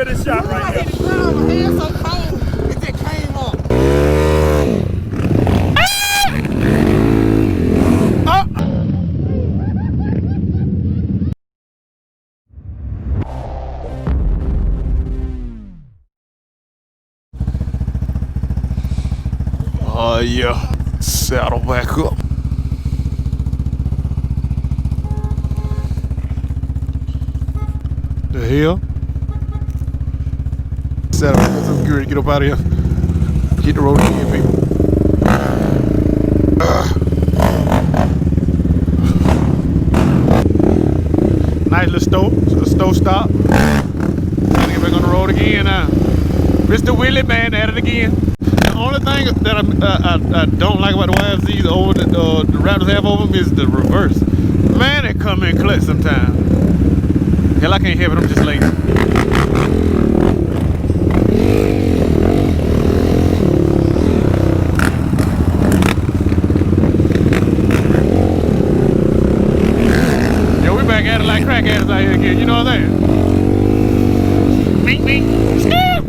ready to shot right here. My hands so cold. It just came up. Yeah, saddle back up. The hell? Saddle back up, so good. Get up out of here. Hit the road again, people. Nice little store stop. Gotta get back on the road again now. Mr. Willie, man, at it again. The only thing that I don't like about the YFZs over the Raptors have over them is the reverse. Man, they come in clutch sometimes. Hell, I can't help it, I'm just lazy. Yo, we back at it like crack addicts out here again, you know what I'm saying? Meet me. Skip!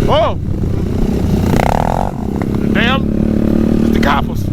Oh! Damn! It's the coppers.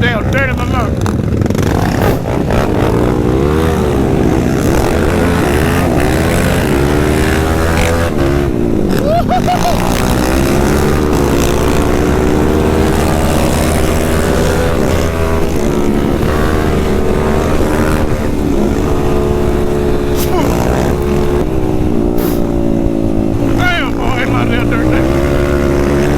Damn, dirty my mouth. Damn, boy, ain't my damn dirt there.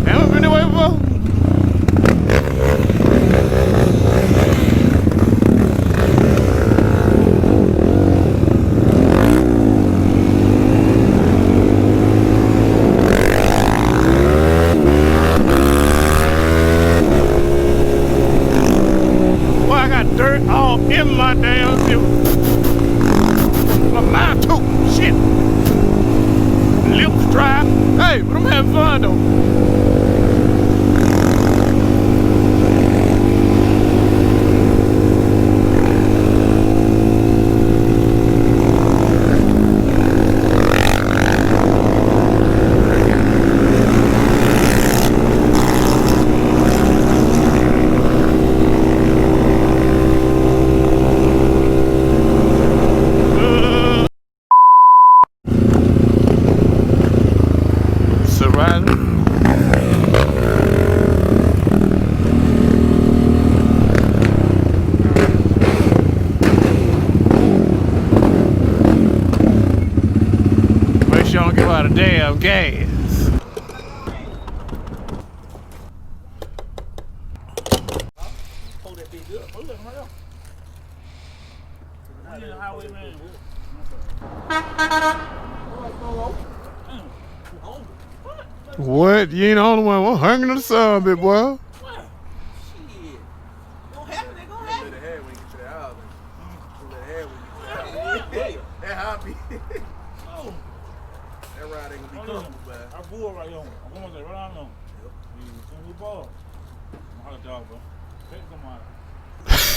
Haven't been away before. Boy, I got dirt all in my damn silver. My mouth too. Shit. Lips dry. Hey, but I'm having fun though. Surviving. Make sure I don't give out a damn gas. Hold that bitch up. Hold that right up. I need a highway man. What? You ain't the only one. I'm hungry to the sun, big boy.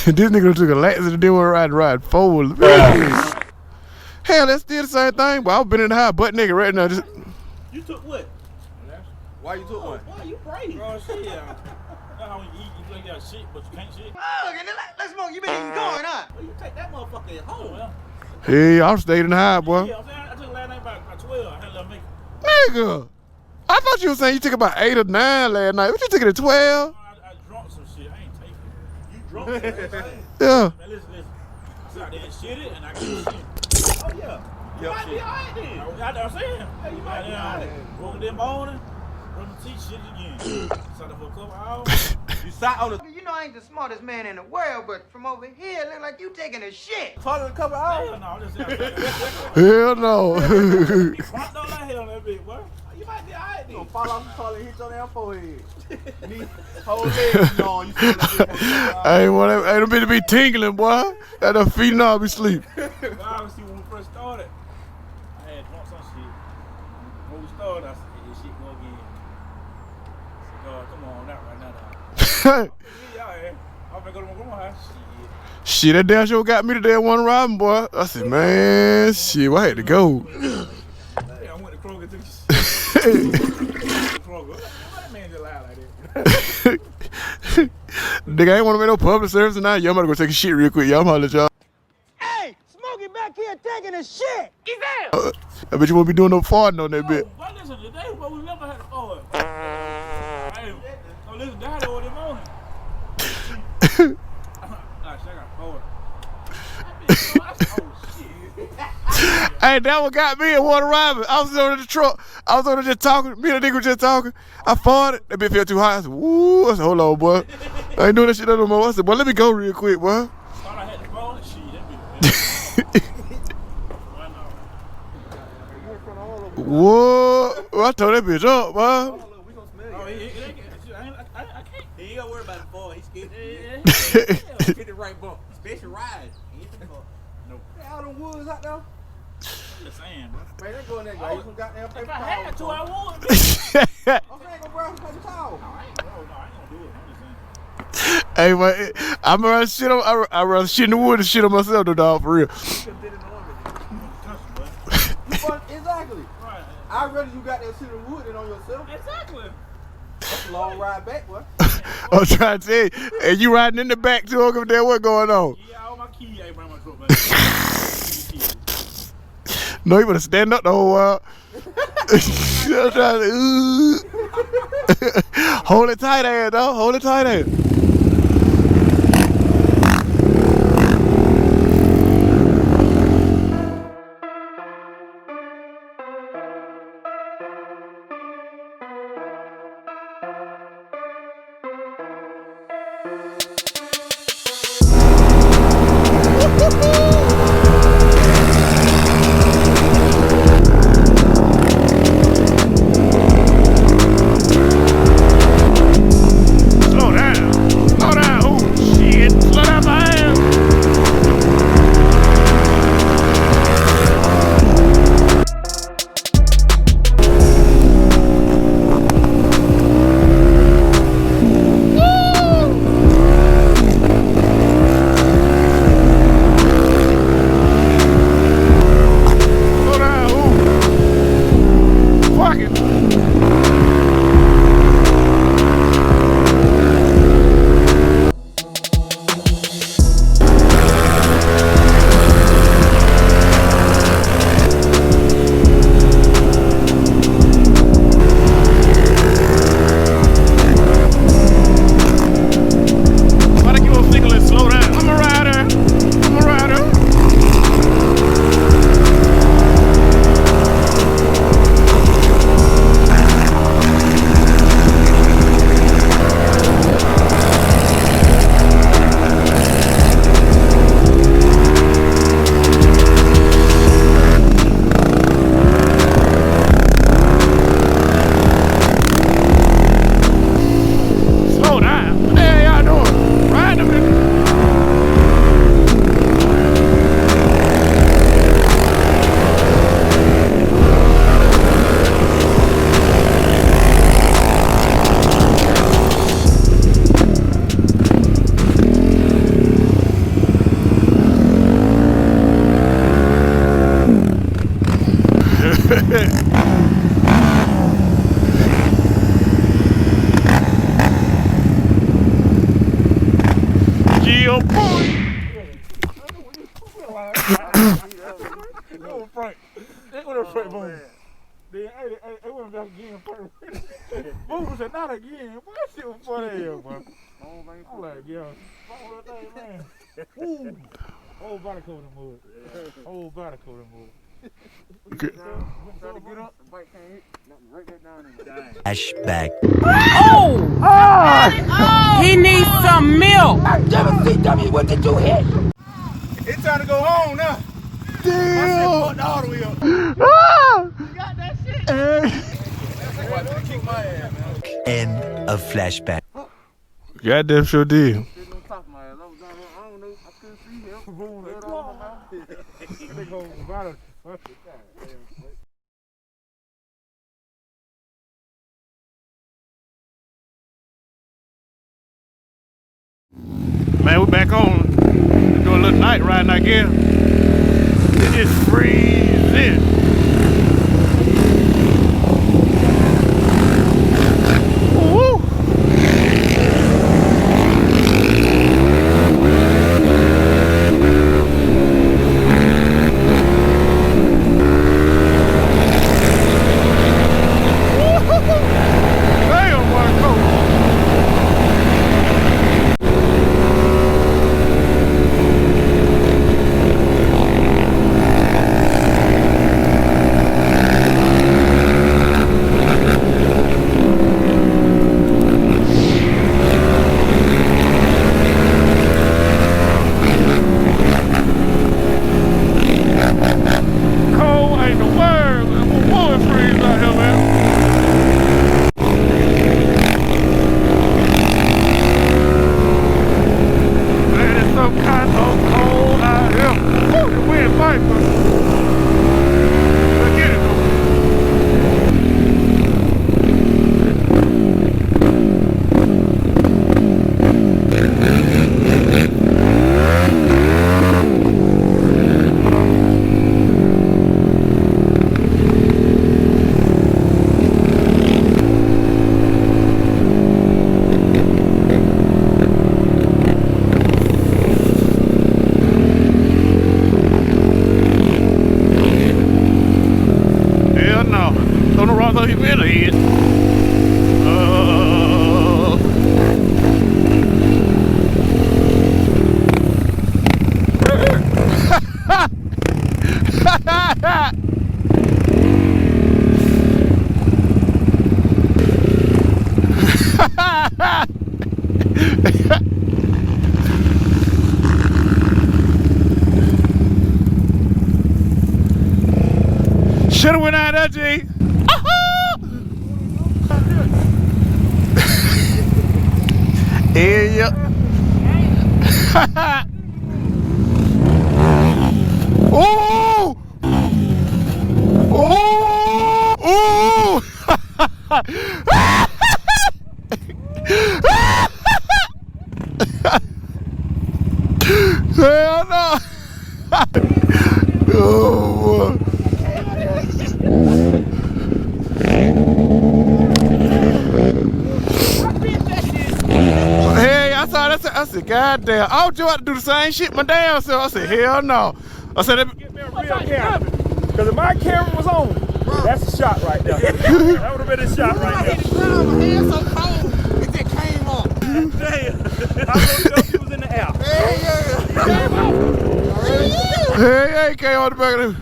This nigga took a lax and didn't want to ride forward. Hell, that's still the same thing. But I've been in the high butt nigga right now. Just... You took what? Why you took one? Why you crazy? Bro, shit, yeah. That's how you eat, you think you got shit, but you can't shit. Oh, okay, let's smoke. You been eating going, huh? Well, you take that motherfucker at home. Well, Hey, I'm staying in the high, boy. yeah, I'm saying, I took last night about 12. I had a little make. Nigga, I thought you were saying you took about 8 or 9 last night. What you took it at 12? I drunk some shit. I ain't taking it. You drunk some shit? Yeah. Man, listen. I sat there and shit it, and I got shit. Oh, yeah. You Yep, might be shit. all right then. I'm saying. Yeah, you might be all right. Woke up that morning, run my teeth, shit again. Sat there for a couple hours. You sat on the You know I ain't the smartest man in the world, but from over here, it look like you taking a shit. toilet a couple hours. Hell no, I'm just saying. Hell no. Crunked on that hell on that bitch, boy. You might be all right then. Fall off the toilet and hit your damn forehead. Knee, whole leg, you know, you feel like you I ain't want to be to be tingling, boy. That the feet and I'll be sleep. Obviously, when we first started, I had drunk some shit. When we started, I said, hey, this shit go again. I said, God, come on, not right now. Yeah, I'm gonna go to my grandma's house. Shit. Shit, that damn show got me today at one robbing, boy. I said, man, shit, well, I had to go. Yeah, I went to Kroger, took shit. Kroger. That man just lied like that. Nigga, I ain't want to make no public service tonight. Y'all better go take a shit real quick. Y'all holler at y'all. Hey, Smokey back here taking a shit. He's there. I bet you won't be doing no farting on that bit. But listen, today, but we never had a fart. Hey, so listen, that had over the morning. Oh. Hey, that one got me in Water Robin. I was over the truck. I was over there just talking. Me and the nigga was just talking. I farted. That bitch felt too hot. I said, woo. I said, hold on, boy. I ain't doing that shit no more. I said, boy, let me go real quick, boy. Thought I had the phone and shit. That bitch. Whoa. I told that bitch up, boy. Oh, he ain't gonna worry about the ball. He's scared. Hit the right bump. Especially ride. Nope. All them woods out there. I'm just saying, bro. Man, they go in there, guys. Some goddamn paper If I towel. had to, I would. I'm saying, go grab some paper towel. I ain't gonna do it. I'm just saying. Hey, man, I'm rather shit on. I rather shit in the wood than shit on myself, though, dog, for real. Exactly. Right. I'd rather you got that shit in wood than on yourself. Exactly. That's a long ride back, boy. I'm trying to tell you. And you riding in the back, too. I don't give a damn what's going on. Yeah, all my keys ain't bring my truck back. No, you better stand up the whole while. I'm trying to, hold it tight, ass, dog. Hold it tight, ass. Slow down. Slow down. Oh, shit. Slow down my ass. Slow down. Ooh. Fuck it. Why don't you go single and slow down? I'm a rider. I'm a rider. Slow down. What the hell y'all doing? Riding them in. Geo boy. No, Frank. They would have straight boom. Then, hey, went back again. Boom said, not again. Boy, that shit was funny as hell, bro. I'm like, yo, fuck with that thing, man. Woo. Whole body covered in mud. Whole body covered in mud. Good. Try to get up, the bike can't hit. Nothing, right there down in the dying. Flashback. He needs some milk. It's time to go home now. Damn. Fucked all the way up. Ah! Kick my ass, man. End of flashback. Goddamn sure did. Sitting on top of my ass. I was down here, I don't know, I couldn't see him. Boom, right on my mouth. They go about it. Man, we're back on. We're doing a little night riding, I guess. It's freezing. Woo! Damn, what a coat. Should've went out there, G. Yeah. Oh! Oh! Oh! Hell no! Oh! Hey, I saw that. I said, God damn. I was just about to do the same shit my damn self. I said, hell no. I said, Get me a real camera. Because if my camera was on, that's a shot right there. That would have been a shot right there. My hands so cold, it just came up. Damn. I thought it was in the air. hey, came on the back of him.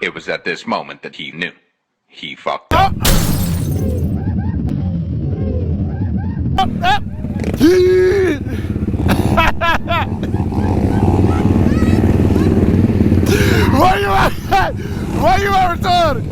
It was at this moment that he knew. He fucked up. Why you at retarded?